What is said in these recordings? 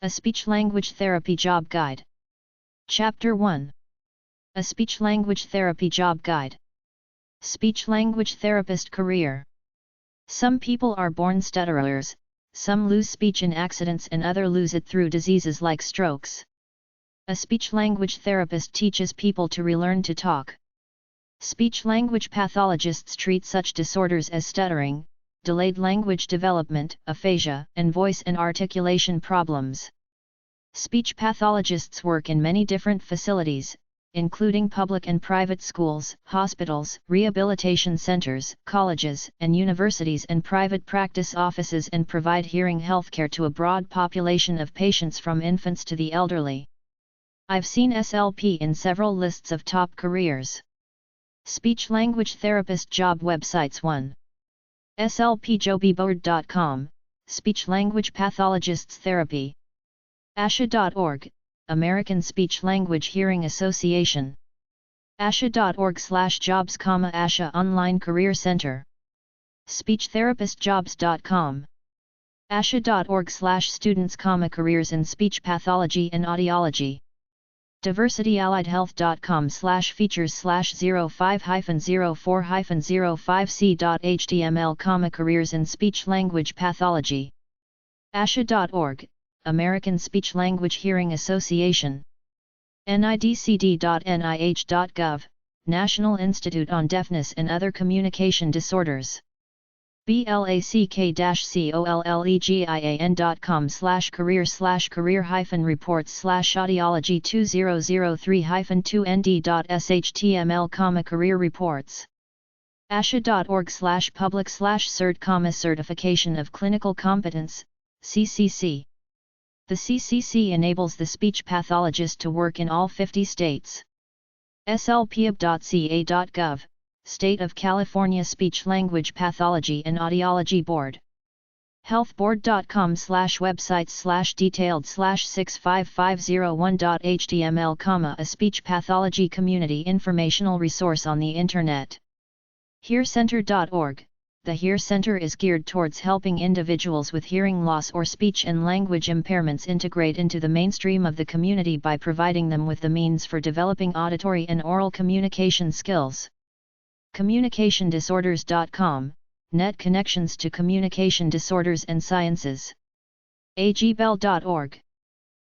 A Speech-Language Therapy Job Guide. Chapter 1. A Speech-Language Therapy Job Guide. Speech-Language Therapist Career. Some people are born stutterers, some lose speech in accidents and others lose it through diseases like strokes. A speech-language therapist teaches people to relearn to talk. Speech-language pathologists treat such disorders as stuttering, delayed language development, aphasia, and voice and articulation problems. Speech pathologists work in many different facilities, including public and private schools, hospitals, rehabilitation centers, colleges, and universities and private practice offices, and provide hearing healthcare to a broad population of patients from infants to the elderly. I've seen SLP in several lists of top careers. Speech-language therapist job websites. 1. slpjobboard.com, Speech-Language Pathologists Therapy. ASHA.org, American Speech-Language Hearing Association. ASHA.org/jobs, ASHA Online Career Center. SpeechTherapistJobs.com. ASHA.org/students, careers in speech pathology and audiology. DiversityAllied-Health.com/features/05-04-05c.html, careers in speech-language pathology. ASHA.org, American Speech-Language Hearing Association. NIDCD.nih.gov, National Institute on Deafness and Other Communication Disorders. black-career/career-hyphen-reports/audiology2003-2nd.html, career reports. ASHA.org/public/cert, certification of clinical competence, CCC. The CCC enables the speech pathologist to work in all 50 states. slpub.ca.gov, State of California Speech-Language Pathology and Audiology Board. healthboard.com/website/detailed/65501.html, a speech pathology community informational resource on the Internet. HearCenter.org. The Hear Center is geared towards helping individuals with hearing loss or speech and language impairments integrate into the mainstream of the community by providing them with the means for developing auditory and oral communication skills. CommunicationDisorders.com, net connections to communication disorders and sciences. agbell.org.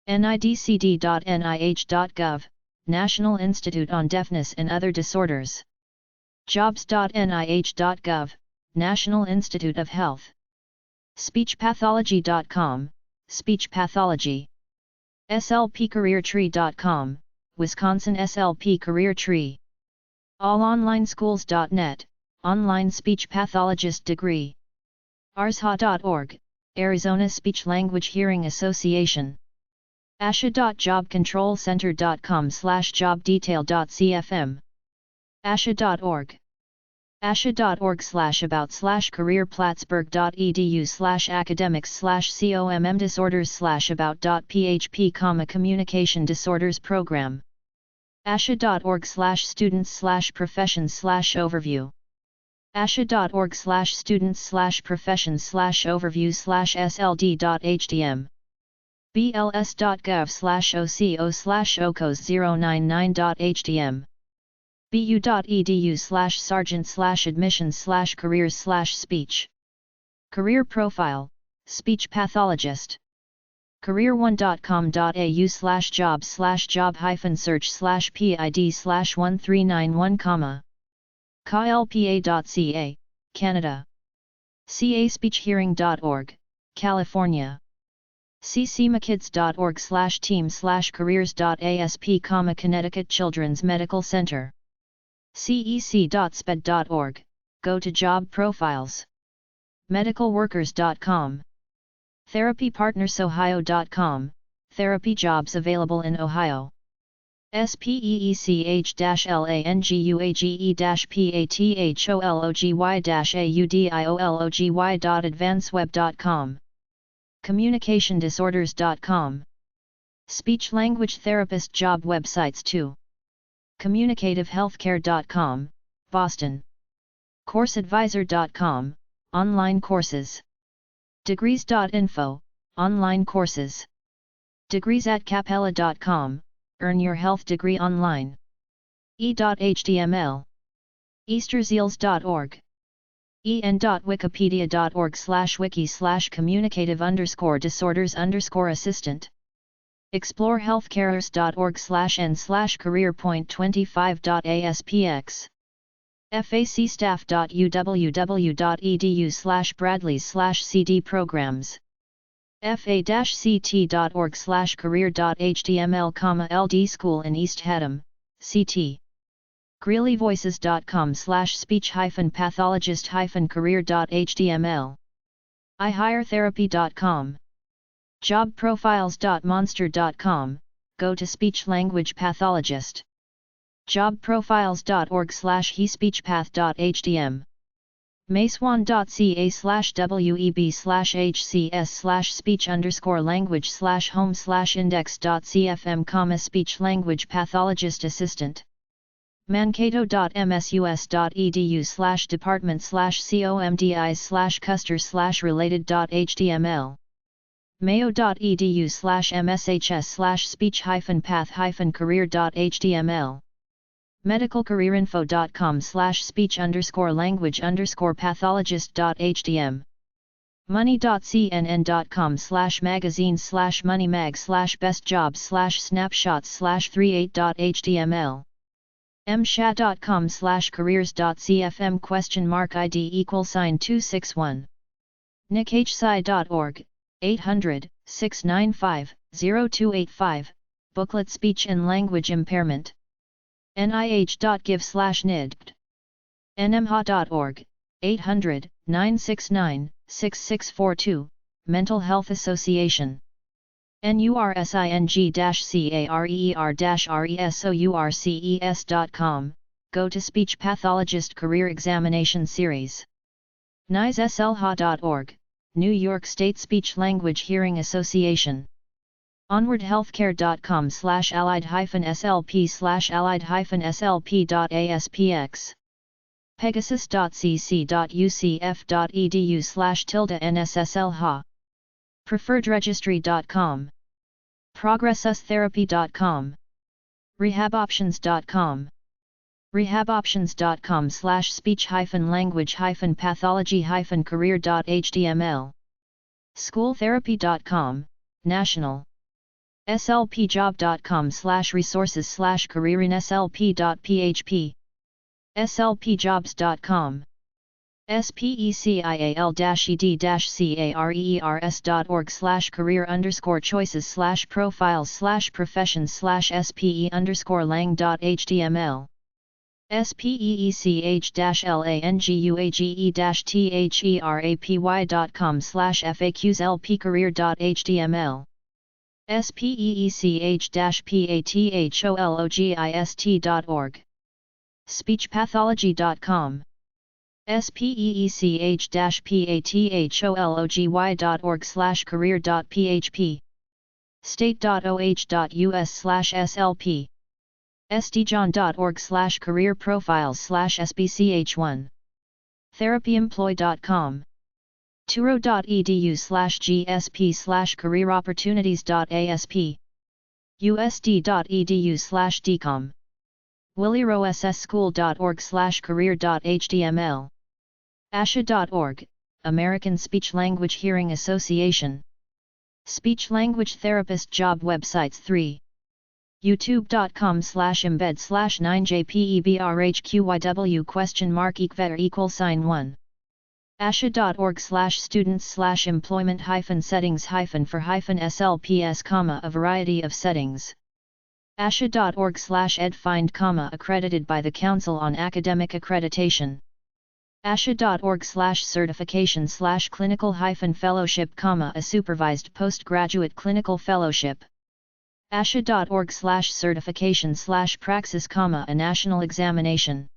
NIDCD.nih.gov, National Institute on Deafness and Other Disorders. Jobs.nih.gov, National Institute of Health. SpeechPathology.com, Speech Pathology. SLPCareerTree.com, Wisconsin SLP Career Tree. AllOnlineSchools.net, Online Speech Pathologist Degree. ARSHA.org, Arizona Speech-Language Hearing Association. ASHA.jobcontrolcenter.com/jobdetail.cfm. ASHA.org. ASHA.org/about/career-plattsburgh.edu/academics/comm disorders/about.php, communication disorders program. ASHA.org/students/professions/overview. ASHA.org/students/professions/overview/sld.htm. bls.gov/oco/ocos099.htm. bu.edu/sergeant/admissions/careers/speech. Career profile, speech pathologist. career1.com.au/jobs/job-search/pid/1391, klpa.ca, Canada. caspeechhearing.org, California. ccmkids.org/team/careers.asp, Connecticut Children's Medical Center. cec.sped.org, go to job profiles. medicalworkers.com. therapypartnersohio.com, therapy jobs available in Ohio. speech-language-pathology.advancedweb.com. communicationdisorders.com. Speech-language therapist job websites. 2. communicativehealthcare.com, Boston. courseadvisor.com, online courses. degrees.info, online courses. Degrees at capella.com, earn your health degree online. e.html. easterseals.org. en.wikipedia.org/wiki/communicative_disorders_assistant. Explore healthcareers.org/n/career.25.aspx. facstaff.uww.edu/bradleys/cd programs. fa-ct.org/career.html, LD School in East Haddam, CT. greeleyvoices.com/speech-pathologist-career.html. ihiretherapy.com. jobprofiles.monster.com, go to speech-language pathologist. jobprofiles.org/he-speechpath.htm. maeswan.ca/web/speech_language/home/index.cfm, speech-language pathologist assistant. mankato.msus.edu/department/comdis/custer/related.html. mayo.edu/mshs/speech-path-career.html. medicalcareerinfo.com/speech_language_pathologist.htm. money.cnn.com/magazines/moneymags/bestjobs/snapshots/38.html. msha.com/careers.cfm?ID=$261. nichsi.org, 800-695-0285, booklet Speech and Language Impairment. nih.gov/nidpt. nmha.org, 800-969-6642, Mental Health Association. nursing-career-resources.com, go to Speech Pathologist Career Examination Series. nislha.org, New York State Speech Language Hearing Association. onwardhealthcare.com/allied-slp/allied-slp.aspx. pegasus.cc.ucf.edu/NSSLHA. preferredregistry.com. progresustherapy.com. rehaboptions.com. rehaboptions.com/speech-language-pathology-career.html. schooltherapy.com, national. slpjob.com/resources/careerinslp.php. slpjobs.com. speecl-ed-careers.org/career_choices/profiles/professions/spe_lang.html. speecl-language-therapy.com/faqs-lpcareer.html. speecl-pathologist.org. speechpathology.com. speecl-pathologY.org/career.php. state.oh.us/slp. sdjohn.org/career profiles/sbch1. therapyemploy.com. turo.edu/gsp/careeropportunities.asp. usd.edu/dcom. willyrossschool.org/career.html. asha.org, American Speech Language Hearing Association. Speech Language Therapist Job Websites 3. youtube.com/embed/9jpebrhqyw?1. asha.org/students/employment-settings-for-slps, a variety of settings. asha.org/edfind, accredited by the Council on Academic Accreditation. asha.org/certification/clinical-fellowship, a supervised postgraduate clinical fellowship. asha.org/certification/praxis, a national examination.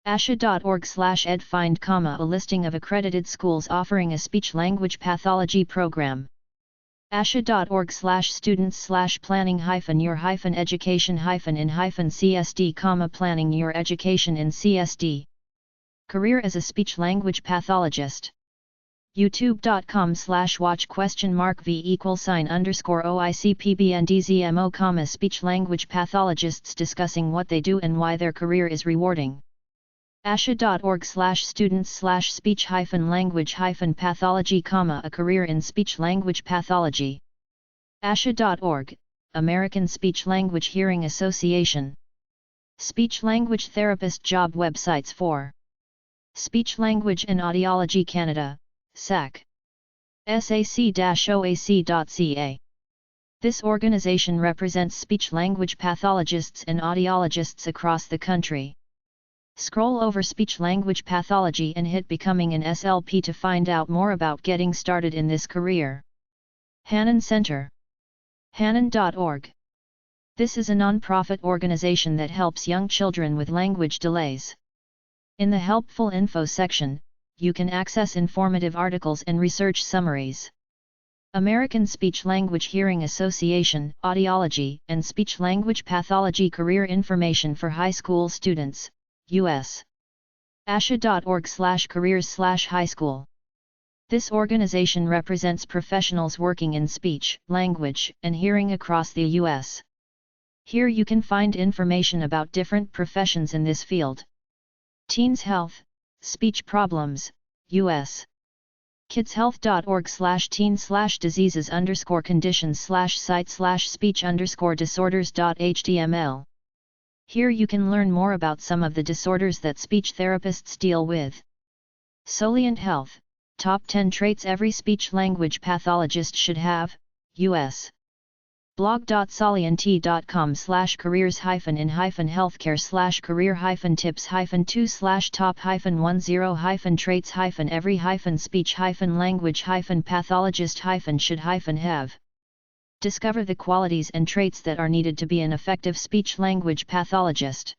asha.org/edfind, a listing of accredited schools offering a speech-language pathology program. asha.org/students/planning-your-education-in-CSD, planning your education in CSD. Career as a speech-language pathologist. youtube.com/watch?v=_oicpbndzmo, speech language pathologists discussing what they do and why their career is rewarding. asha.org/students/speech-language-pathology, a career in speech-language pathology. asha.org, American Speech-Language Hearing Association. Speech-language therapist job websites for Speech Language and Audiology Canada, SAC. sac-oac.ca. This organization represents speech-language pathologists and audiologists across the country. Scroll over speech-language pathology and hit Becoming an SLP to find out more about getting started in this career. Hannon Center. Hannon.org. This is a non-profit organization that helps young children with language delays. In the Helpful Info section, you can access informative articles and research summaries. American Speech-Language Hearing Association, Audiology and Speech-Language Pathology Career Information for High School Students, U.S. asha.org/careers/high school. This organization represents professionals working in speech, language, and hearing across the U.S. Here you can find information about different professions in this field. Teens Health, Speech Problems, U.S. kidshealth.org/teen/diseases_conditions/site/speech_disorders.html. Here you can learn more about some of the disorders that speech therapists deal with. Solient Health, Top 10 Traits Every Speech-Language Pathologist Should Have, U.S. blog.solient.com/careers-hyphen-in-healthcare/career-tips-2/top-10-0-traits-every-speech-language-should-have. Discover the qualities and traits that are needed to be an effective speech-language pathologist.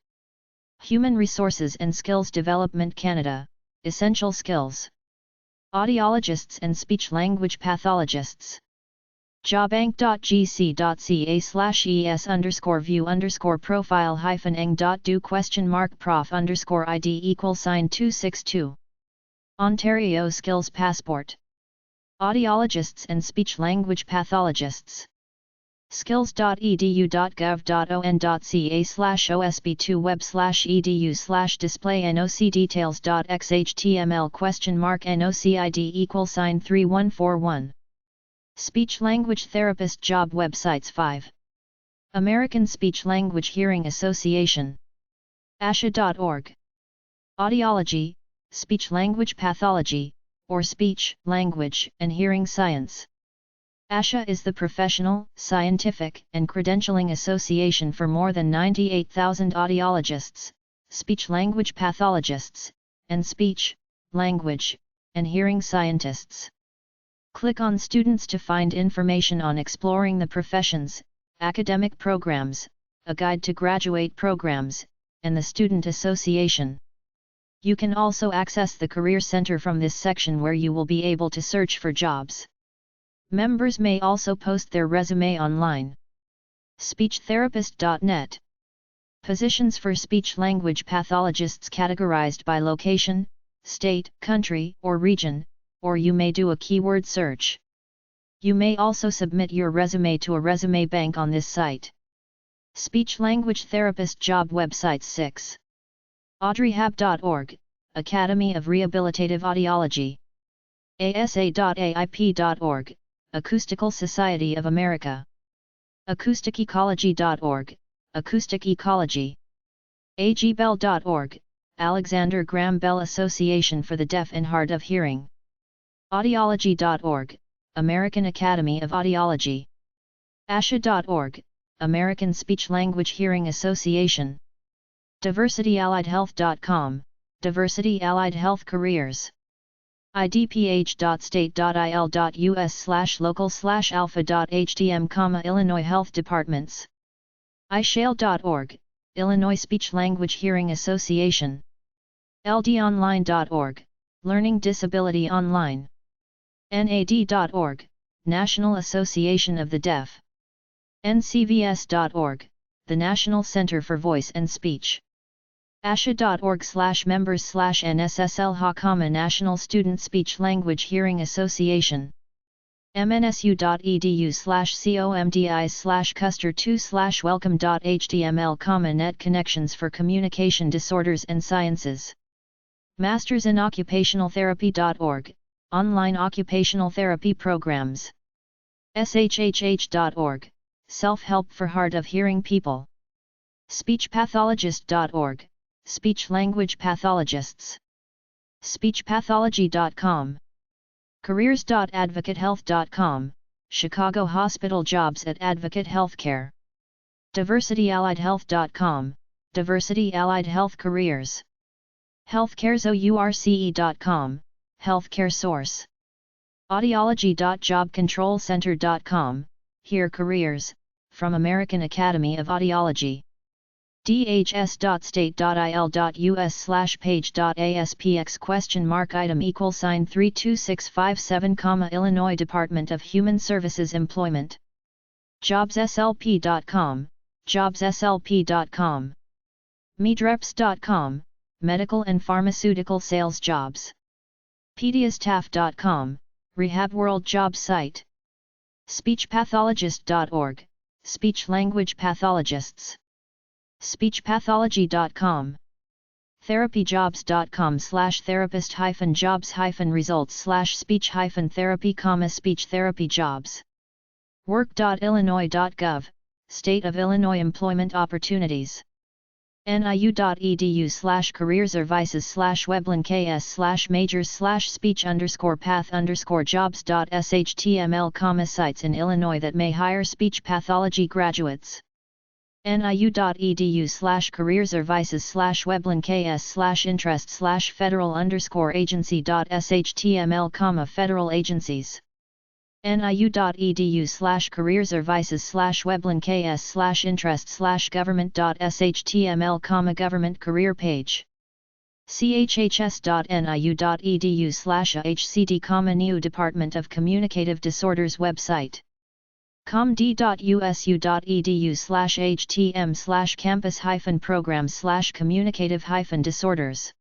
Human Resources and Skills Development Canada, Essential Skills. Audiologists and speech-language pathologists. jobbank.gc.ca/es_view_profile-eng.do?prof_id=262. Ontario Skills Passport. Audiologists and speech-language pathologists. skills.edu.gov.on.ca/osp2web/edu/display-nocdetails.xhtml?mark NOCID=3141. Speech-language therapist job websites 5. American Speech-Language Hearing Association. asha.org. Audiology, speech-language pathology, or speech, language, and hearing science. ASHA is the professional, scientific, and credentialing association for more than 98,000 audiologists, speech-language pathologists, and speech, language, and hearing scientists. Click on Students to find information on exploring the professions, academic programs, a guide to graduate programs, and the Student Association. You can also access the Career Center from this section where you will be able to search for jobs. Members may also post their resume online. SpeechTherapist.net. Positions for speech-language pathologists categorized by location, state, country, or region, or you may do a keyword search. You may also submit your resume to a resume bank on this site. Speech-language therapist job websites 6. audreyhab.org, Academy of Rehabilitative Audiology. asa.aip.org, Acoustical Society of America. acousticecology.org, Acoustic Ecology. agbell.org, Alexander Graham Bell Association for the Deaf and Hard of Hearing. audiology.org, American Academy of Audiology. asha.org, American Speech-Language Hearing Association. diversityalliedhealth.com, Diversity Allied Health Careers. idph.state.il.us/local/alpha.htm, Illinois Health Departments. ishale.org, Illinois Speech-Language Hearing Association. ldonline.org, Learning Disability Online. nad.org, National Association of the Deaf. ncvs.org, the National Center for Voice and Speech. asha.org/members/NSSL National Student Speech Language Hearing Association. mnsu.edu/comdis/custer2/welcome.html, net connections for communication disorders and sciences. mastersinoccupationaltherapy.org, online occupational therapy programs. shhh.org, self-help for hard of hearing people. speechpathologist.org, speech-language pathologists. speechpathology.com. careers.advocatehealth.com, Chicago hospital jobs at Advocate Healthcare. diversityalliedhealth.com, diversity allied health careers. healthcarezource.com, healthcare source. audiology.jobcontrolcenter.com, here careers, from American Academy of Audiology. dhs.state.il.us/page.aspx?item $32657, Illinois Department of Human Services Employment. jobsslp.com, jobsslp.com. medreps.com, medical and pharmaceutical sales jobs. pediastaff.com, Rehab World job site. speechpathologist.org, speech-language pathologists. speechpathology.com. therapyjobs.com/therapist-jobs-results/speech-therapy, speech therapy jobs. work.illinois.gov, State of Illinois employment opportunities. niu.edu/careers-majors/webland-ks/majors/speech_path_jobs.shtml, sites in Illinois that may hire speech pathology graduates. niu.edu/careers-vices/webland-ks/interest/federal_agency.shtml, federal agencies. niu.edu/careers-vices/webland-ks/interest/government.shtml, government career page. chhs.niu.edu/ahcd, new Department of Communicative Disorders website. comd.usu.edu/htm/campus-programs/communicative-disorders.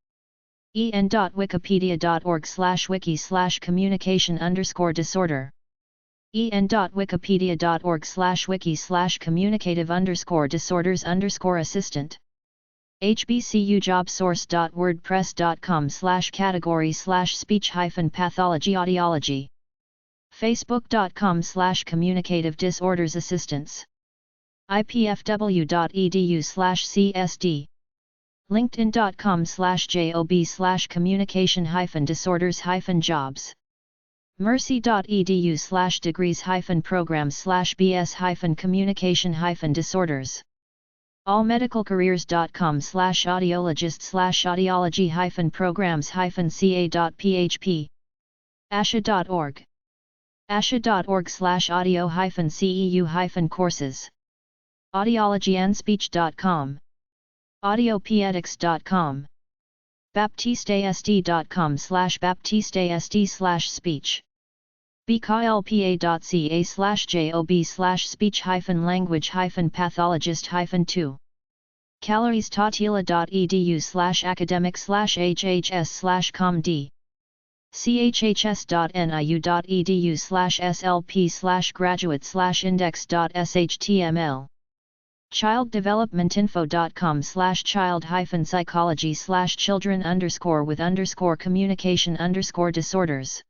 en.wikipedia.org/wiki/communication_disorder. en.wikipedia.org/wiki/communicative_disorders_assistant. hbcujobsource.wordpress.com/category/speech-pathology audiology. facebook.com/communicative disorders assistance. ipfw.edu/csd. linkedin.com/job/communication-disorders-jobs. mercy.edu/degrees-programs/bs-communication-disorders. allmedicalcareers.com/audiologist/audiology-programs-ca.php. asha.org. asha.org/audio-ceu-courses. audiologyandspeech.com. audiopoetics.com. baptistasd.com/baptistasd/speech. bklpa.ca/job/speech-language-pathologist-2. calories.tatila.edu/academic/hhs/comd. chhs.niu.edu/slp/graduate/index.shtml. childdevelopmentinfo.com/child-psychology/children_with_communication_disorders.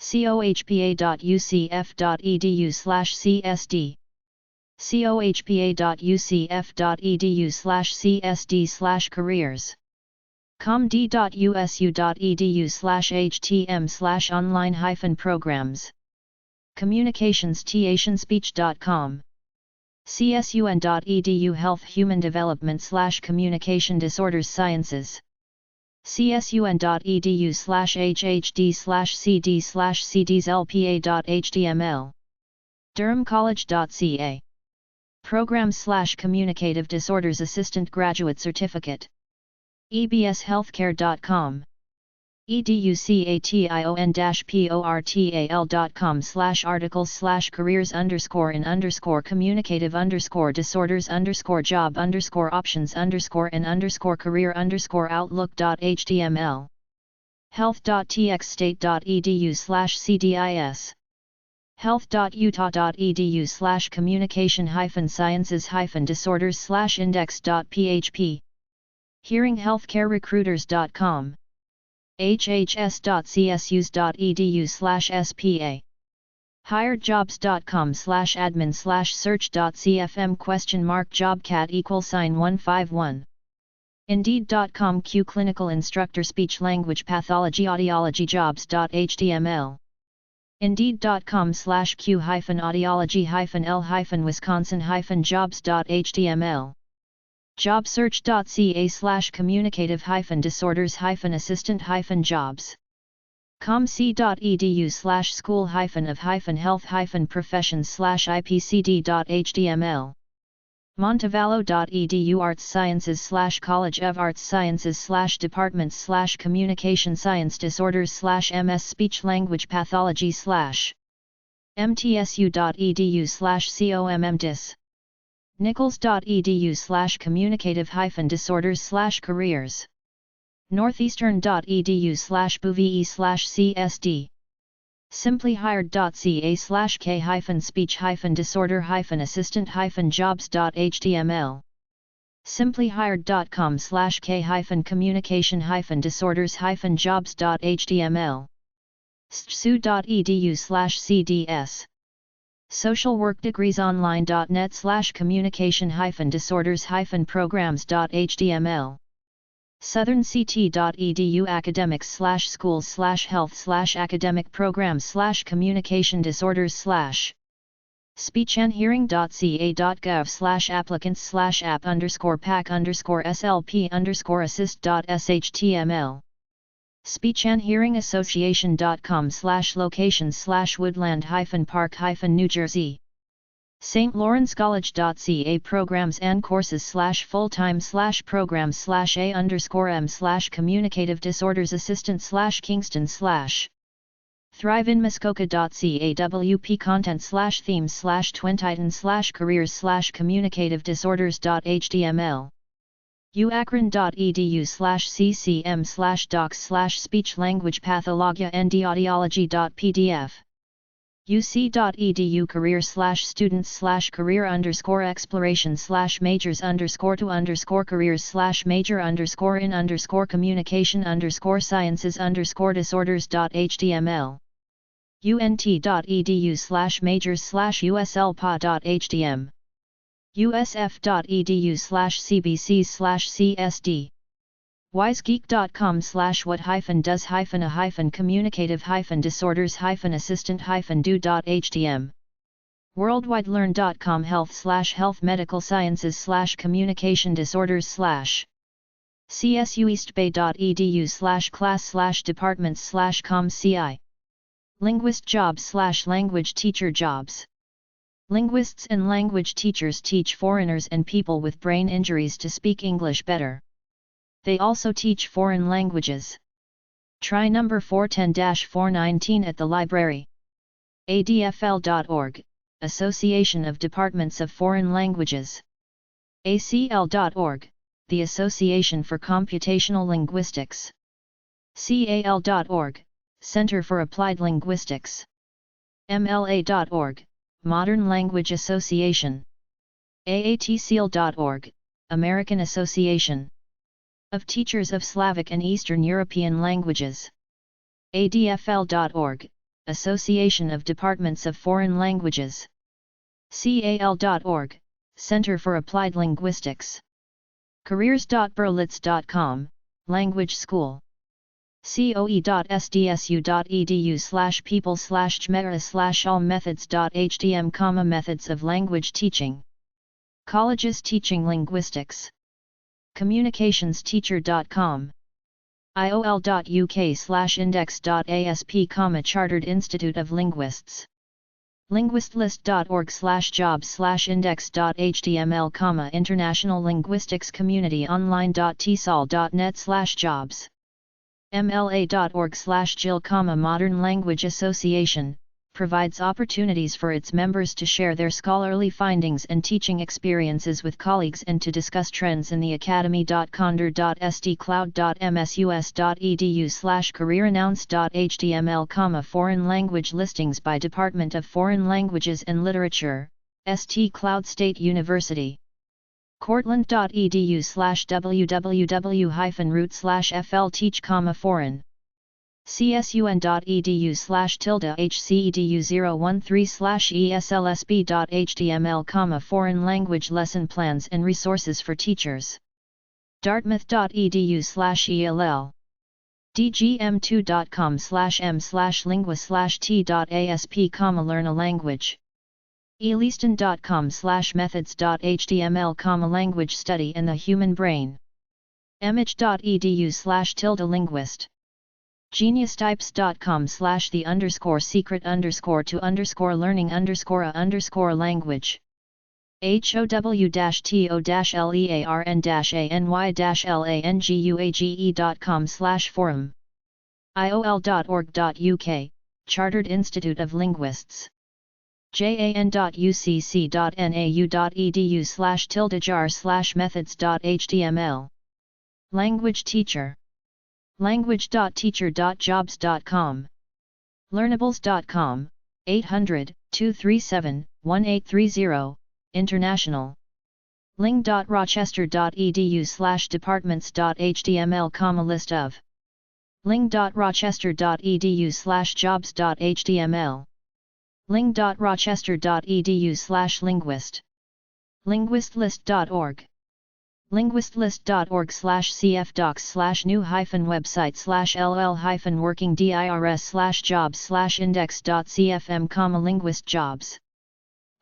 cohpa.ucf.edu/csd. cohpa.ucf.edu/csd/careers. comd.usu.edu/htm/online-programs. communications-speech.com. csun.edu Health Human Development/Communication Disorders Sciences. csun.edu/hhd/cd/cdslpa.html. durhamcollege.ca. Programs/Communicative Disorders Assistant Graduate Certificate. ebshealthcare.com. educasi.ati.on-pos/articles/careers_in_career_outlook.html health.txstate.edu/cdis health.utah.edu/communication-sciences-disorders/index.php hearinghealthcarerecruiters.com hhs.csus.edu/spa hiredjobs.com/admin/search.cfm?jobcat=151 Indeed.com Q Clinical Instructor Speech Language Pathology Audiology Jobs.html Indeed.com/Q-audiology-L-Wisconsin-Jobs.html jobsearch.ca/communicative-disorders-assistant-jobs comc.edu/school-of-health-professions/ipcd.html montevallo.edu Arts Sciences/College of Arts Sciences/Departments/Communication Science Disorders/MS Speech Language Pathology /mtsu.edu/commdis nichols.edu/communicative-disorders/careers northeastern.edu/bove/csd simplyhired.ca/k-speech-disorder-assistant-jobs.html simplyhired.com/k-communication-disorders-jobs.html stsu.edu/cds socialworkdegreesonline.net/communication-disorders-programs.html southernct.edu academics/schools/health/academic programs/communication disorders/ speechandhearing.ca.gov/applicants/app_pack_slp_assist.html speechandhearing-association.com/locations/woodland-park-New Jersey St. Lawrence College.ca programs and courses/full-time/programs/a_m/communicative disorders assistant/Kingston/ Thrive in Muskoka.ca WP content/themes/Twin Titan/careers/communicative disorders.html uakron.edu/ccm/docs/speech language pathologia and audiology.pdf uc.edu career/students/career_exploration/majors_to_careers/major_careers/sciences_disorders.html unt.edu/majors/uslpa.htm usf.edu/cbcs/csd wisegeek.com/what-does-communicative-disorders-assistant-do.htm worldwidelearn.com health/health medical sciences/communication disorders/ csueastbay.edu/class/departments/comci linguist jobs/language teacher jobs linguists and language teachers teach foreigners and people with brain injuries to speak English better. They also teach foreign languages. Try number 410-419 at the library. adfl.org, Association of Departments of Foreign Languages. acl.org, the Association for Computational Linguistics. cal.org, Center for Applied Linguistics. mla.org, Modern Language Association. aatseal.org, American Association of Teachers of Slavic and Eastern European Languages. adfl.org, Association of Departments of Foreign Languages. cal.org, Center for Applied Linguistics. careers.berlitz.com, Language School. coe.sdsu.edu/people/chmera/allmethods.htm, methods of language teaching. Colleges teaching linguistics. communicationsteacher.com. iol.uk/index.asp, Chartered Institute of Linguists. linguistlist.org/jobs/index.html, International Linguistics Community Online.tsol.net/jobs. MLA.org/GIL, Modern Language Association, provides opportunities for its members to share their scholarly findings and teaching experiences with colleagues and to discuss trends in the academy.condor.st.cloud.msus.edu/careerannounce.html, foreign language listings by Department of Foreign Languages and Literature, St. Cloud State University. Cortland.edu/www-root/fl teach, foreign. csun.edu/tilde-hcedu013/eslsb.html, foreign language lesson plans and resources for teachers. Dartmouth.edu/ell. dgm2.com/m/lingua/t.asp, learn a language. eleaston.com/methods.html, language study and the human brain. image.edu/tilde-linguist. genius-types.com/the_secret_to_learning_a_language. how-len-ony-language.com/forum. iol.org.uk, Chartered Institute of Linguists. jan.ucc.nau.edu/tilde-jar/methods.html. Language teacher. language.teacher.jobs.com. learnables.com, 800-237-1830, international. ling.rochester.edu/departments.html, list of. ling.rochester.edu/jobs.html. ling.rochester.edu/linguist. linguistlist.org. linguistlist.org/cfdocs/new-website/ll-working-dirs/jobs/index.cfm, linguist jobs.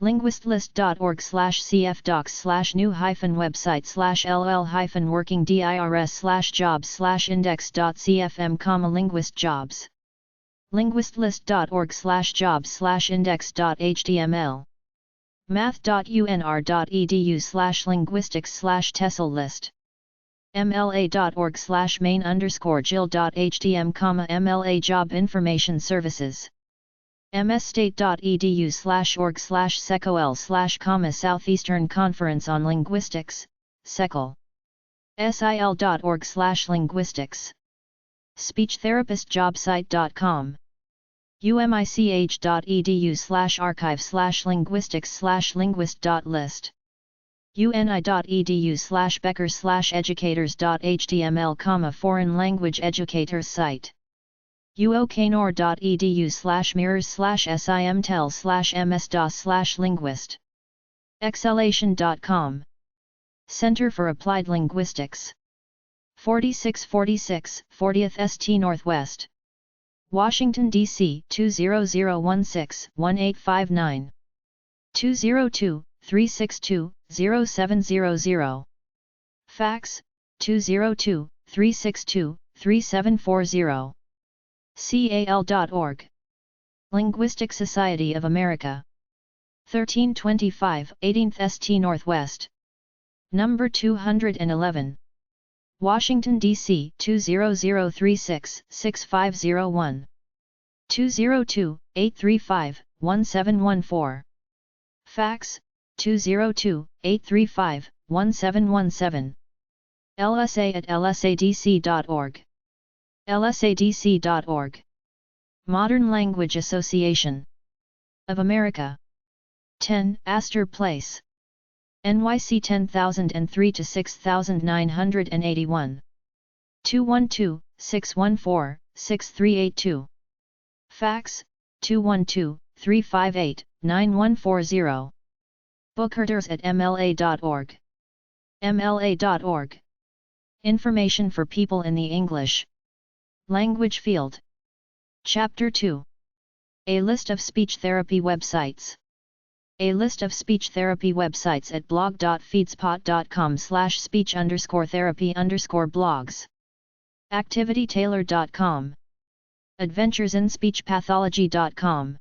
linguistlist.org/cfdocs/new-website/ll-working-dirs/jobs/index.cfm, linguist jobs. linguistlist.org/jobs/index.html. math.unr.edu/linguistics/TESOL list. mla.org/main_gil.htm, MLA Job Information Services. mstate.edu/org/secol/ Southeastern Conference on Linguistics, SECOL. sil.org/linguistics. speechtherapistjobsite.com. umich.edu/archive/linguistics/linguist.list. uni.edu/becker/educators.html, foreign language educators site. uokanor.edu/mirrors/simtel/ms-dos/linguist. exhalation.com. Center for Applied Linguistics. 4646, 40th St. Northwest. Washington, D.C. 20016-1859. 202-362-0700. Fax, 202-362-3740. cal.org. Linguistic Society of America. 1325, 18th St. Northwest. Number 211. Washington, D.C. 20036-6501. 202-835-1714. Fax, 202-835-1717. lsa@lsadc.org. lsadc.org. Modern Language Association of America. 10 Astor Place. NYC 10003-6981. 212-614-6382. Fax, 212-358-9140. bookorders@mla.org. mla.org. Information for people in the English language field. Chapter 2. A list of speech therapy websites. A list of speech therapy websites at blog.feedspot.com/speech_therapy_blogs. activitytailor.com. adventuresinspeechpathology.com.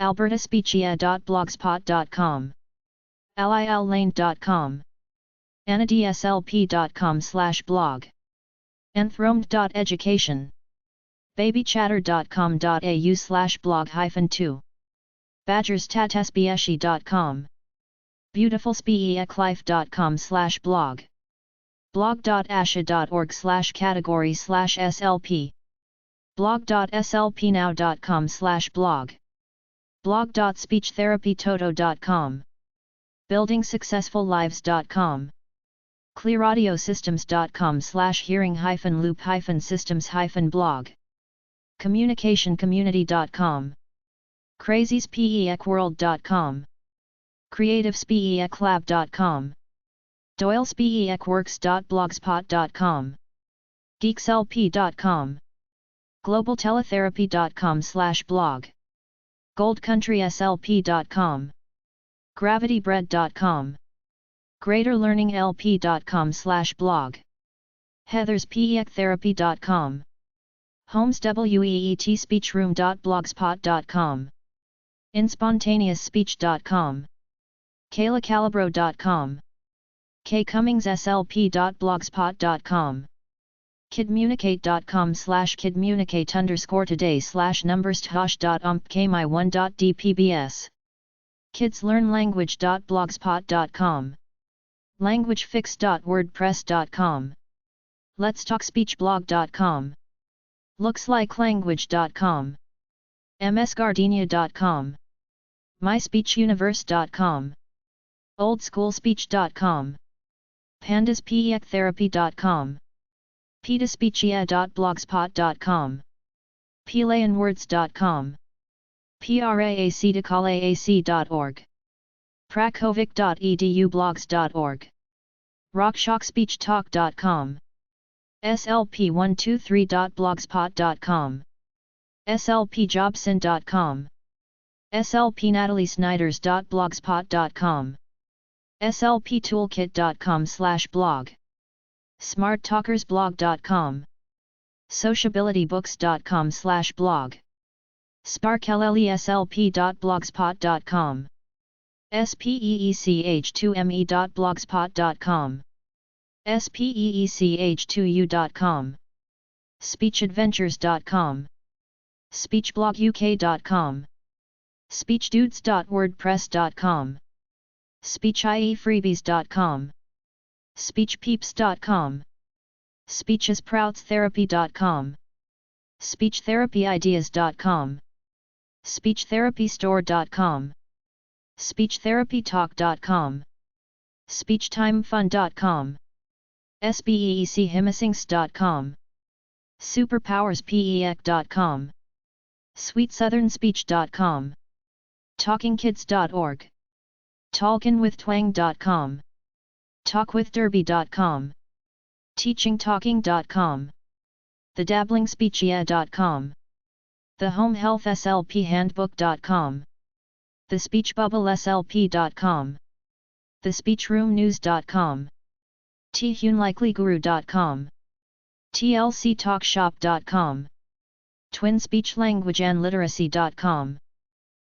albertaspeechia.blogspot.com. allane.com. anadslp.com/blog. Enthroned.education. babychatter.com.au/blog-2. badgerstatsbieshi.com. beautifulspeeklife.com/blog. blog.asha.org/category/slp. blog.slpnow.com/blog. blog.speechtherapytoto.com. buildingsuccessfullives.com. clearaudio-systems.com/hearing-loop-systems-blog. communicationcommunity.com. crazyspecworld.com. creativespeclab.com. doylespecworks.blogspot.com. geekslp.com. globalteletherapy.com/blog. goldcountryslp.com. gravitybread.com. greaterlearninglp.com/blog. heatherspectherapy.com. homesweetspeechroom.blogspot.com. inspontaneousspeech.com. kaylacalabro.com. kcummingslp.blogspot.com. kidmunicate.com/kidmunicate_today/numbers-tosh.umpkmy1.dpbs. kidslearnlanguage.blogspot.com. languagefix.wordpress.com. letstalkspeechblog.com. looksLikeLanguage.com. msgardenia.com. myspeechuniverse.com. oldschoolspeech.com. pandaspectherapy.com. pedaspechia.blogspot.com. playonwords.com. praacdecalaac.org. prakovic.edublogs.org. rockshockspeechtalk.com. slp123.blogspot.com. slpjobson.com. slpnataliesniders.blogspot.com. slptoolkit.com/blog. smarttalkersblog.com. sociabilitybooks.com/blog. sparklleslp.blogspot.com. speech2me.blogspot.com. speech2u.com. speechadventures.com. speechbloguk.com. speechdudes.wordpress.com. speechiefreebies.com. speechpeeps.com. speechesprouts.therapy.com. speechtherapyideas.com. speechtherapystore.com. speechtherapytalk.com. speechtimefun.com. speechhimisings.com. superpowerspec.com. sweetsouthernspeech.com. talkingkids.org. talkinwithtwang.com. talkwithderby.com. teachingtalking.com. thedabblingspeechia.com. thehomehealthslphandbook.com. thespeechbubbleslp.com. thespeechroomnews.com. thunlikeliGuru.com. tlctalkshop.com. twinspeechlanguageandliteracy.com.